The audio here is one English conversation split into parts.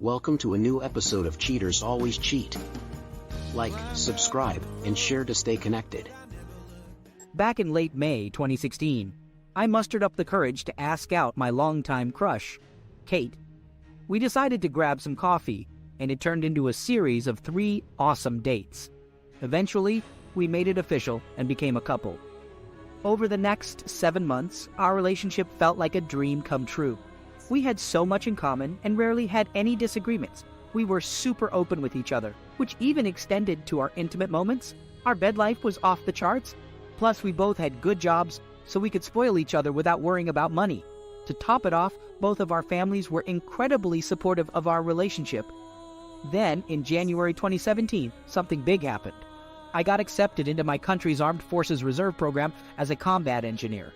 Welcome to a new episode of Cheaters Always Cheat. Like, subscribe, and share to stay connected. Back in late May 2016, I mustered up the courage to ask out my longtime crush, Kate. We decided to grab some coffee, and it turned into a series of 3 awesome dates. Eventually, we made it official and became a couple. Over the next 7 months, our relationship felt like a dream come true. We had so much in common and rarely had any disagreements. We were super open with each other, which even extended to our intimate moments. Our bed life was off the charts. Plus, we both had good jobs, so we could spoil each other without worrying about money. To top it off, both of our families were incredibly supportive of our relationship. Then, in January 2017, something big happened. I got accepted into my country's Armed Forces Reserve program as a combat engineer.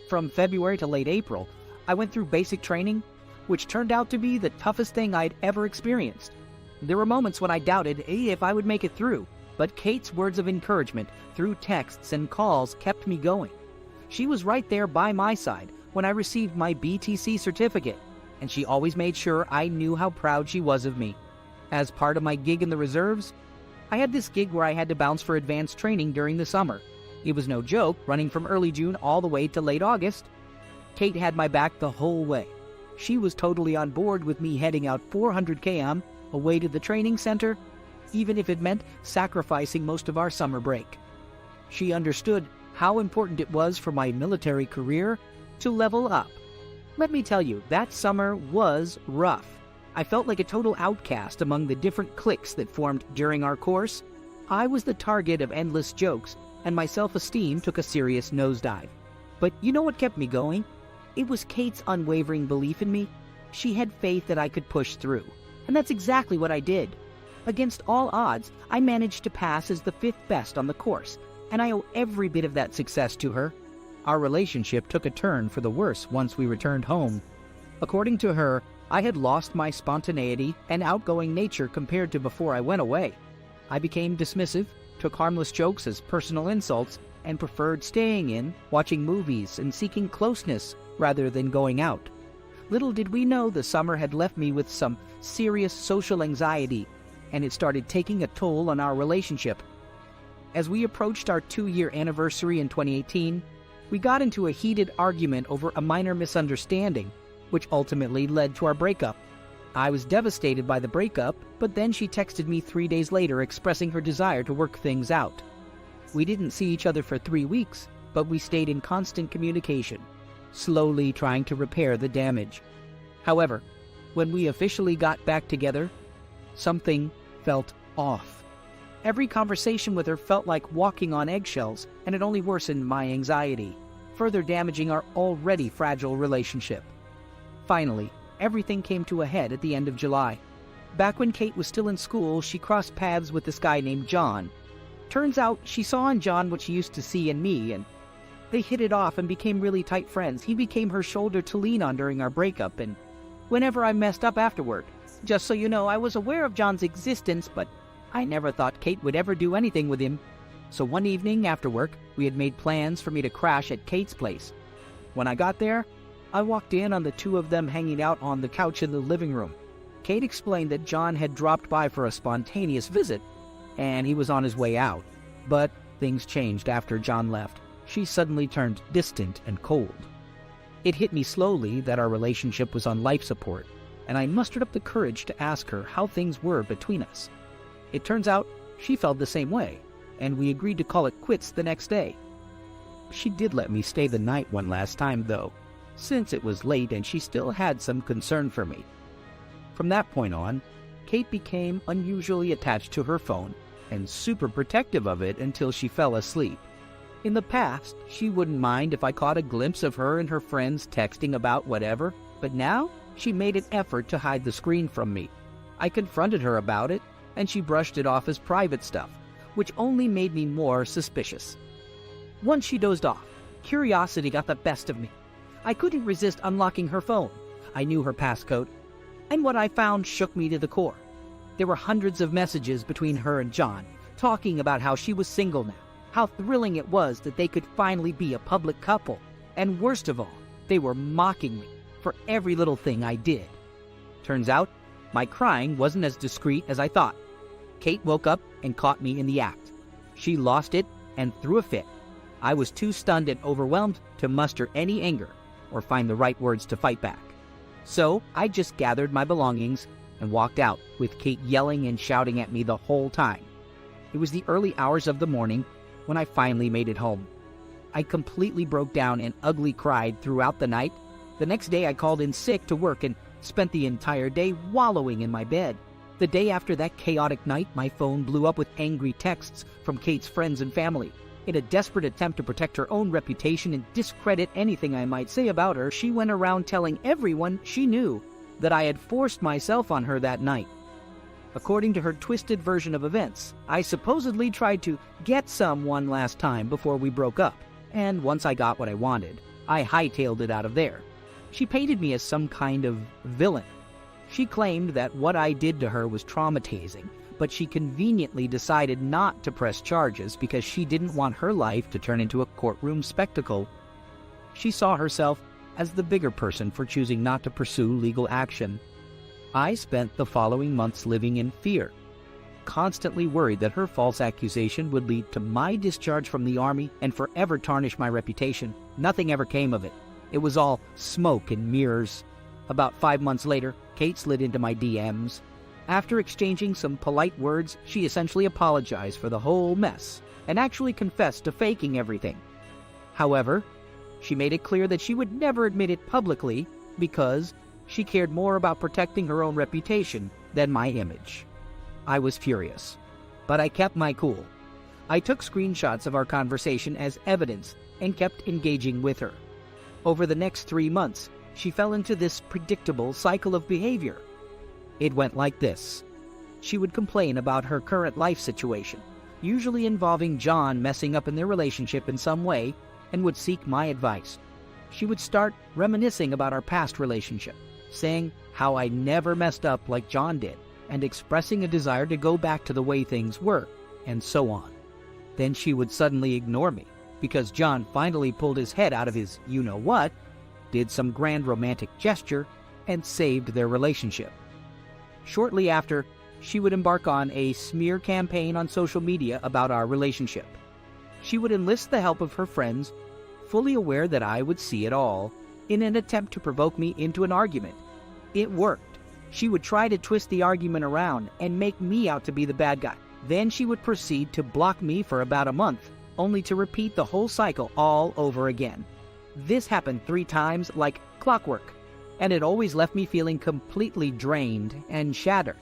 From February to late April, I went through basic training, which turned out to be the toughest thing I'd ever experienced. There were moments when I doubted if I would make it through, but Kate's words of encouragement through texts and calls kept me going. She was right there by my side when I received my BTC certificate, and she always made sure I knew how proud she was of me. As part of my gig in the reserves, I had this gig where I had to bounce for advanced training during the summer. It was no joke, running from early June all the way to late August. Kate had my back the whole way. She was totally on board with me heading out 400 km away to the training center, even if it meant sacrificing most of our summer break. She understood how important it was for my military career to level up. Let me tell you, that summer was rough. I felt like a total outcast among the different cliques that formed during our course. I was the target of endless jokes, and my self-esteem took a serious nosedive. But you know what kept me going? It was Kate's unwavering belief in me. She had faith that I could push through, and that's exactly what I did. Against all odds, I managed to pass as the 5th best on the course, and I owe every bit of that success to her. Our relationship took a turn for the worse once we returned home. According to her, I had lost my spontaneity and outgoing nature compared to before I went away. I became dismissive, took harmless jokes as personal insults, and preferred staying in, watching movies, and seeking closeness rather than going out. Little did we know the summer had left me with some serious social anxiety, and it started taking a toll on our relationship. As we approached our 2-year anniversary in 2018, we got into a heated argument over a minor misunderstanding, which ultimately led to our breakup. I was devastated by the breakup, but then she texted me 3 days later expressing her desire to work things out. We didn't see each other for 3 weeks, but we stayed in constant communication, slowly trying to repair the damage. However, when we officially got back together, something felt off. Every conversation with her felt like walking on eggshells, and it only worsened my anxiety, further damaging our already fragile relationship. Finally, everything came to a head at the end of July. Back when Kate was still in school, she crossed paths with this guy named John. Turns out she saw in John what she used to see in me, and they hit it off and became really tight friends. He became her shoulder to lean on during our breakup, and whenever I messed up afterward. Just so you know, I was aware of John's existence, but I never thought Kate would ever do anything with him. So one evening after work, we had made plans for me to crash at Kate's place. When I got there, I walked in on the 2 of them hanging out on the couch in the living room. Kate explained that John had dropped by for a spontaneous visit, and he was on his way out. But things changed after John left. She suddenly turned distant and cold. It hit me slowly that our relationship was on life support, and I mustered up the courage to ask her how things were between us. It turns out she felt the same way, and we agreed to call it quits the next day. She did let me stay the night one last time, though, since it was late and she still had some concern for me. From that point on, Kate became unusually attached to her phone and super protective of it until she fell asleep. In the past, she wouldn't mind if I caught a glimpse of her and her friends texting about whatever, but now she made an effort to hide the screen from me. I confronted her about it, and she brushed it off as private stuff, which only made me more suspicious. Once she dozed off, curiosity got the best of me. I couldn't resist unlocking her phone. I knew her passcode, and what I found shook me to the core. There were hundreds of messages between her and John, talking about how she was single now, how thrilling it was that they could finally be a public couple, and worst of all, they were mocking me for every little thing I did. Turns out, My crying wasn't as discreet as I thought. Kate woke up and caught me in the act. She lost it and threw a fit. I was too stunned and overwhelmed to muster any anger or find the right words to fight back. So I just gathered my belongings and walked out, with Kate yelling and shouting at me the whole time. It was the early hours of the morning when I finally made it home. I completely broke down and ugly cried throughout the night. The next day I called in sick to work and spent the entire day wallowing in my bed. The day after that chaotic night, my phone blew up with angry texts from Kate's friends and family. In a desperate attempt to protect her own reputation and discredit anything I might say about her, she went around telling everyone she knew that I had forced myself on her that night. According to her twisted version of events, I supposedly tried to get some one last time before we broke up, and once I got what I wanted, I hightailed it out of there. She painted me as some kind of villain. She claimed that what I did to her was traumatizing, but she conveniently decided not to press charges because she didn't want her life to turn into a courtroom spectacle. She saw herself as the bigger person for choosing not to pursue legal action. I spent the following months living in fear, constantly worried that her false accusation would lead to my discharge from the Army and forever tarnish my reputation. Nothing ever came of it. It was all smoke and mirrors. About 5 months later, Kate slid into my DMs. After exchanging some polite words, she essentially apologized for the whole mess and actually confessed to faking everything. However, she made it clear that she would never admit it publicly because she cared more about protecting her own reputation than my image. I was furious, but I kept my cool. I took screenshots of our conversation as evidence and kept engaging with her. Over the next 3 months, she fell into this predictable cycle of behavior. It went like this. She would complain about her current life situation, usually involving John messing up in their relationship in some way, and would seek my advice. She would start reminiscing about our past relationship, saying how I never messed up like John did, and expressing a desire to go back to the way things were, and so on. Then she would suddenly ignore me, because John finally pulled his head out of his you-know-what, did some grand romantic gesture, and saved their relationship. Shortly after, she would embark on a smear campaign on social media about our relationship. She would enlist the help of her friends, fully aware that I would see it all, in an attempt to provoke me into an argument. It worked. She would try to twist the argument around and make me out to be the bad guy. Then she would proceed to block me for about a month, only to repeat the whole cycle all over again. This happened 3 times like clockwork, and it always left me feeling completely drained and shattered.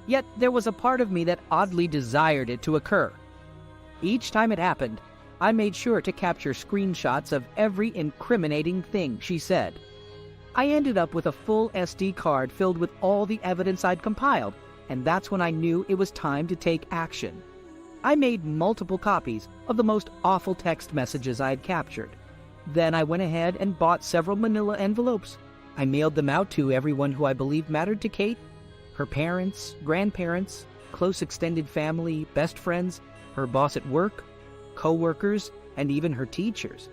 Yet there was a part of me that oddly desired it to occur. Each time it happened, I made sure to capture screenshots of every incriminating thing she said. I ended up with a full SD card filled with all the evidence I'd compiled, and that's when I knew it was time to take action. I made multiple copies of the most awful text messages I had captured. Then I went ahead and bought several manila envelopes. I mailed them out to everyone who I believed mattered to Kate, her parents, grandparents, close extended family, best friends, her boss at work, co-workers, and even her teachers.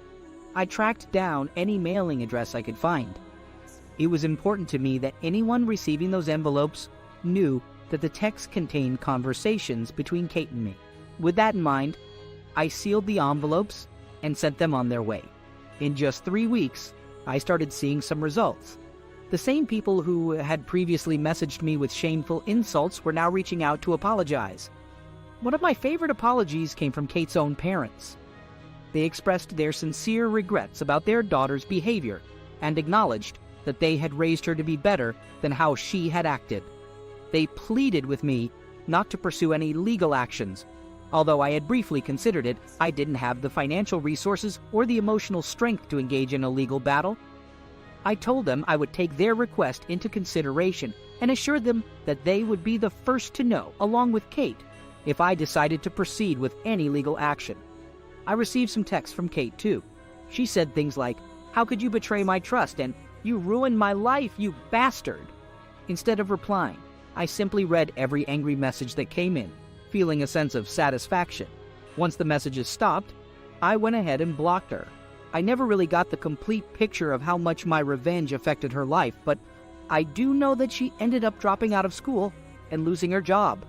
I tracked down any mailing address I could find. It was important to me that anyone receiving those envelopes knew that the text contained conversations between Kate and me. With that in mind, I sealed the envelopes and sent them on their way. In just 3 weeks, I started seeing some results. The same people who had previously messaged me with shameful insults were now reaching out to apologize. One of my favorite apologies came from Kate's own parents. They expressed their sincere regrets about their daughter's behavior and acknowledged that they had raised her to be better than how she had acted. They pleaded with me not to pursue any legal actions. Although I had briefly considered it, I didn't have the financial resources or the emotional strength to engage in a legal battle. I told them I would take their request into consideration and assured them that they would be the first to know, along with Kate, if I decided to proceed with any legal action. I received some texts from Kate, too. She said things like, "How could you betray my trust?" and "You ruined my life, you bastard." Instead of replying, I simply read every angry message that came in, feeling a sense of satisfaction. Once the messages stopped, I went ahead and blocked her. I never really got the complete picture of how much my revenge affected her life, but I do know that she ended up dropping out of school and losing her job.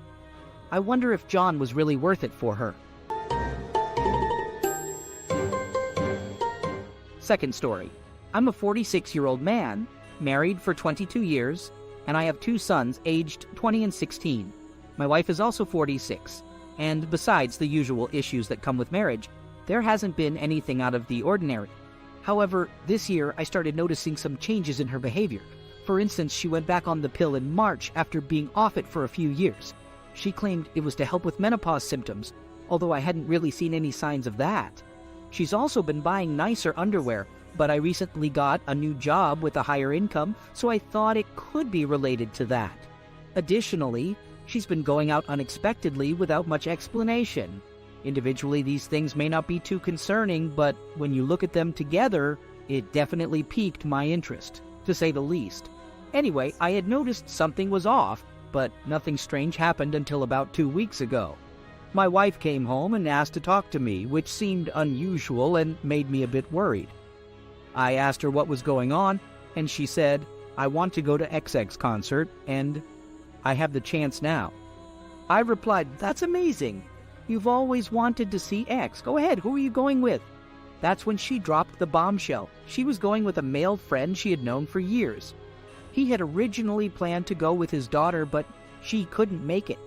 I wonder if John was really worth it for her. Second story. I'm a 46-year-old man, married for 22 years, and I have 2 sons aged 20 and 16. My wife is also 46, and besides the usual issues that come with marriage, there hasn't been anything out of the ordinary. However, this year I started noticing some changes in her behavior. For instance, she went back on the pill in March after being off it for a few years. She claimed it was to help with menopause symptoms, although I hadn't really seen any signs of that. She's also been buying nicer underwear, but I recently got a new job with a higher income, so I thought it could be related to that. Additionally, she's been going out unexpectedly without much explanation. Individually, these things may not be too concerning, but when you look at them together, it definitely piqued my interest, to say the least. Anyway, I had noticed something was off, but nothing strange happened until about 2 weeks ago. My wife came home and asked to talk to me, which seemed unusual and made me a bit worried. I asked her what was going on, and she said, "I want to go to XX concert, and I have the chance now." I replied, "That's amazing. You've always wanted to see X. Go ahead, who are you going with?" That's when she dropped the bombshell. She was going with a male friend she had known for years. He had originally planned to go with his daughter, but she couldn't make it.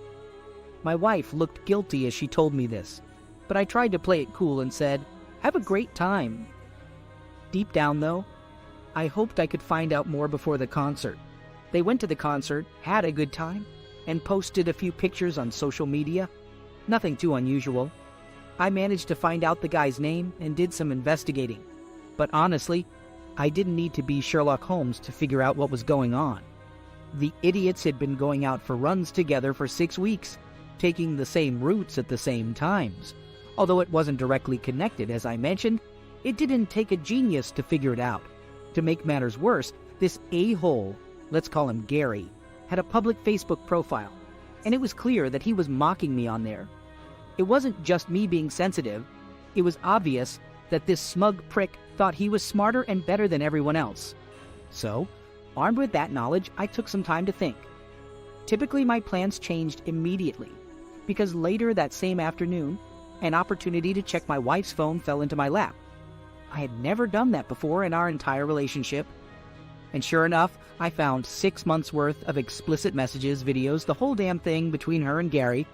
My wife looked guilty as she told me this, but I tried to play it cool and said, "Have a great time." Deep down, though, I hoped I could find out more before the concert. They went to the concert, had a good time, and posted a few pictures on social media. Nothing too unusual. I managed to find out the guy's name and did some investigating. But honestly, I didn't need to be Sherlock Holmes to figure out what was going on. The idiots had been going out for runs together for 6 weeks, taking the same routes at the same times. Although it wasn't directly connected, as I mentioned, it didn't take a genius to figure it out. To make matters worse, this a-hole, let's call him Gary, had a public Facebook profile, and it was clear that he was mocking me on there. It wasn't just me being sensitive. It was obvious that this smug prick thought he was smarter and better than everyone else. So, armed with that knowledge, I took some time to think. Typically, my plans changed immediately, because later that same afternoon, an opportunity to check my wife's phone fell into my lap. I had never done that before in our entire relationship. And sure enough, I found 6 months worth of explicit messages, videos, the whole damn thing between her and Gary.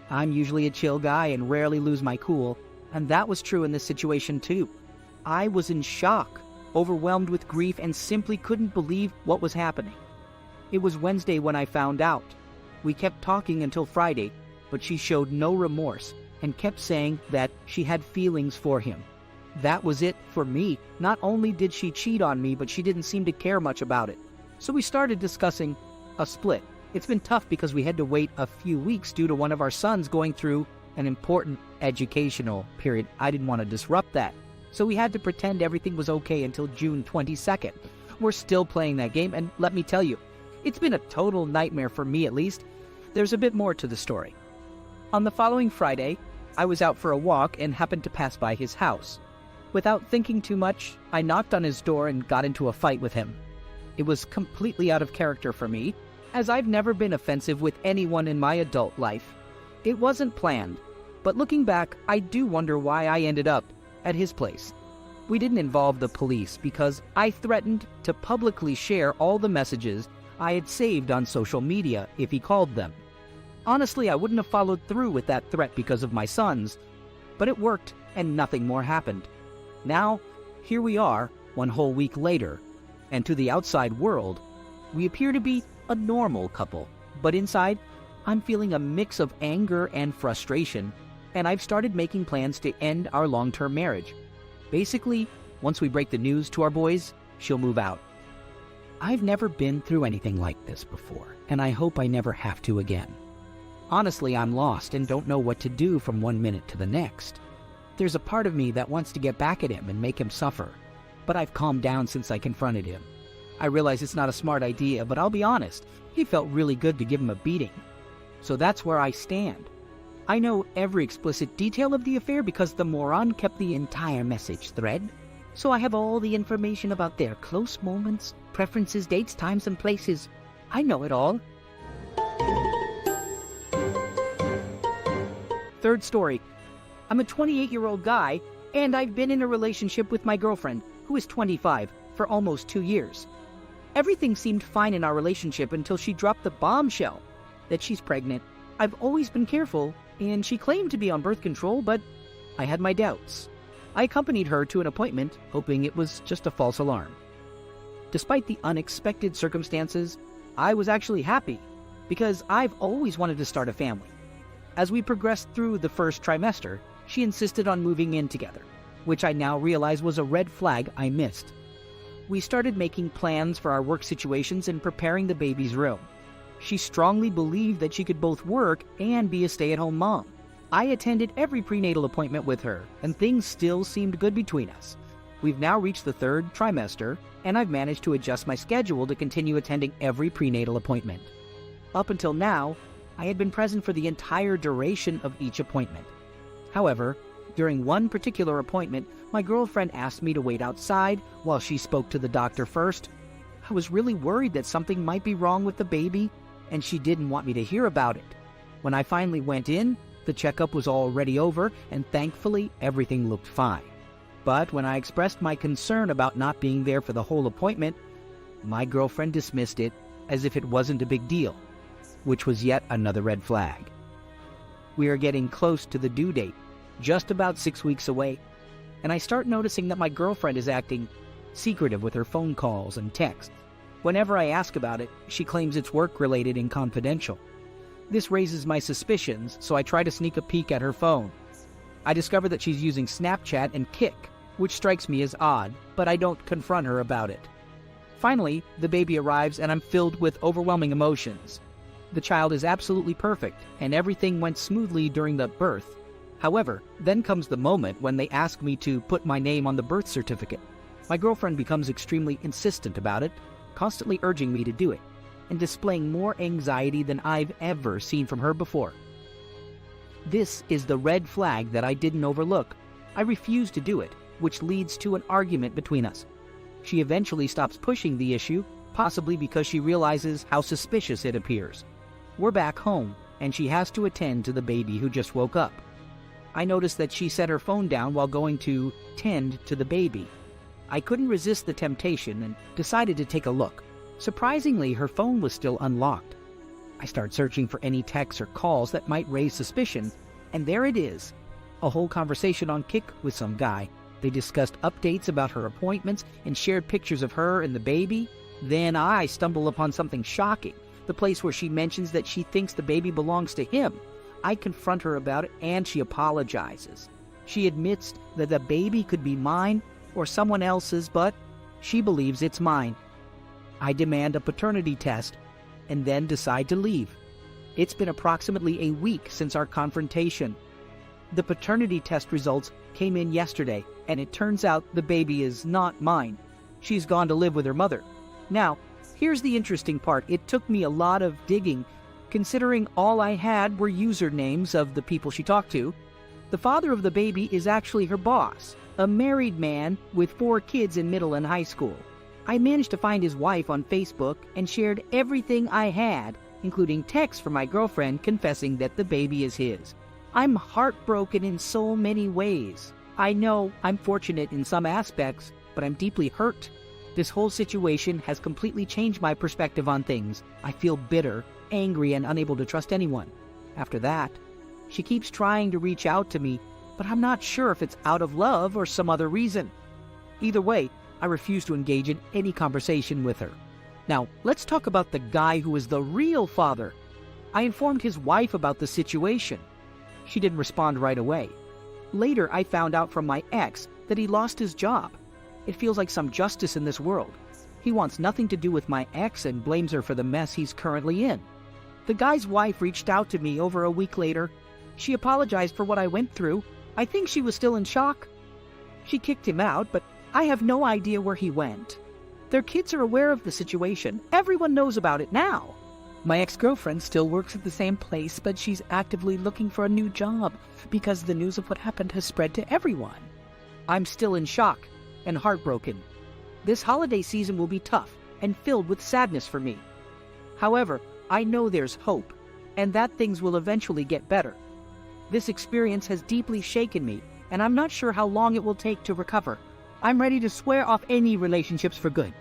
I'm usually a chill guy and rarely lose my cool, and that was true in this situation too. I was in shock, overwhelmed with grief, and simply couldn't believe what was happening. It was Wednesday when I found out. We kept talking until Friday, but she showed no remorse and kept saying that she had feelings for him. That was it for me. Not only did she cheat on me, but she didn't seem to care much about it. So we started discussing a split. It's been tough because we had to wait a few weeks due to one of our sons going through an important educational period. I didn't want to disrupt that. So we had to pretend everything was okay until June 22nd. We're still playing that game, and let me tell you, it's been a total nightmare for me at least. There's a bit more to the story. On the following Friday, I was out for a walk and happened to pass by his house. Without thinking too much, I knocked on his door and got into a fight with him. It was completely out of character for me, as I've never been offensive with anyone in my adult life. It wasn't planned, but looking back, I do wonder why I ended up at his place. We didn't involve the police because I threatened to publicly share all the messages I had saved on social media if he called them. Honestly, I wouldn't have followed through with that threat because of my sons, but it worked and nothing more happened. Now, here we are, 1 whole week later, and to the outside world, we appear to be a normal couple. But inside, I'm feeling a mix of anger and frustration, and I've started making plans to end our long-term marriage. Basically, once we break the news to our boys, she'll move out. I've never been through anything like this before, and I hope I never have to again. Honestly, I'm lost and don't know what to do from 1 minute to the next. There's a part of me that wants to get back at him and make him suffer, but I've calmed down since I confronted him. I realize it's not a smart idea, but I'll be honest, he felt really good to give him a beating. So that's where I stand. I know every explicit detail of the affair because the moron kept the entire message thread. so I have all the information about their close moments, preferences, dates, times, and places. I know it all. Third story. I'm a 28-year-old guy, and I've been in a relationship with my girlfriend, who is 25, for almost 2 years. Everything seemed fine in our relationship until she dropped the bombshell that she's pregnant. I've always been careful, and she claimed to be on birth control, but I had my doubts. I accompanied her to an appointment, hoping it was just a false alarm. Despite the unexpected circumstances, I was actually happy, because I've always wanted to start a family. As we progressed through the first trimester, she insisted on moving in together, which I now realize was a red flag I missed. We started making plans for our work situations and preparing the baby's room. She strongly believed that she could both work and be a stay-at-home mom. I attended every prenatal appointment with her, and things still seemed good between us. We've now reached the third trimester, and I've managed to adjust my schedule to continue attending every prenatal appointment. Up until now, I had been present for the entire duration of each appointment. However, during one particular appointment, my girlfriend asked me to wait outside while she spoke to the doctor first. I was really worried that something might be wrong with the baby, and she didn't want me to hear about it. When I finally went in, the checkup was already over, and thankfully everything looked fine. But when I expressed my concern about not being there for the whole appointment, my girlfriend dismissed it as if it wasn't a big deal, which was yet another red flag. We are getting close to the due date, just about 6 weeks away, and I start noticing that my girlfriend is acting secretive with her phone calls and texts. Whenever I ask about it, she claims it's work-related and confidential. This raises my suspicions, so I try to sneak a peek at her phone. I discover that she's using Snapchat and Kik, which strikes me as odd, but I don't confront her about it. Finally, the baby arrives and I'm filled with overwhelming emotions. The child is absolutely perfect, and everything went smoothly during the birth. However, then comes the moment when they ask me to put my name on the birth certificate. My girlfriend becomes extremely insistent about it, constantly urging me to do it, and displaying more anxiety than I've ever seen from her before. This is the red flag that I didn't overlook. I refuse to do it, which leads to an argument between us. She eventually stops pushing the issue, possibly because she realizes how suspicious it appears. We're back home, and she has to attend to the baby who just woke up. I noticed that she set her phone down while going to tend to the baby. I couldn't resist the temptation and decided to take a look. Surprisingly, her phone was still unlocked. I start searching for any texts or calls that might raise suspicion, and there it is. A whole conversation on Kik with some guy. They discussed updates about her appointments and shared pictures of her and the baby. Then I stumble upon something shocking, the place where she mentions that she thinks the baby belongs to him. I confront her about it, and she apologizes. She admits that the baby could be mine or someone else's, but she believes it's mine. I demand a paternity test, and then decide to leave. It's been approximately a week since our confrontation. The paternity test results came in yesterday, and it turns out the baby is not mine. She's gone to live with her mother. Now, here's the interesting part. It took me a lot of digging, considering all I had were usernames of the people she talked to. The father of the baby is actually her boss, a married man with 4 kids in middle and high school. I managed to find his wife on Facebook and shared everything I had, including texts from my girlfriend confessing that the baby is his. I'm heartbroken in so many ways. I know I'm fortunate in some aspects, but I'm deeply hurt. This whole situation has completely changed my perspective on things. I feel bitter, angry, and unable to trust anyone. After that, she keeps trying to reach out to me, but I'm not sure if it's out of love or some other reason. Either way, I refuse to engage in any conversation with her. Now, let's talk about the guy who is the real father. I informed his wife about the situation. She didn't respond right away. Later, I found out from my ex that he lost his job. It feels like some justice in this world. He wants nothing to do with my ex and blames her for the mess he's currently in. The guy's wife reached out to me over a week later. She apologized for what I went through. I think she was still in shock. She kicked him out, but I have no idea where he went. Their kids are aware of the situation. Everyone knows about it now. My ex-girlfriend still works at the same place, but she's actively looking for a new job because the news of what happened has spread to everyone. I'm still in shock, and heartbroken. This holiday season will be tough and filled with sadness for me. However, I know there's hope, and that things will eventually get better. This experience has deeply shaken me, and I'm not sure how long it will take to recover. I'm ready to swear off any relationships for good.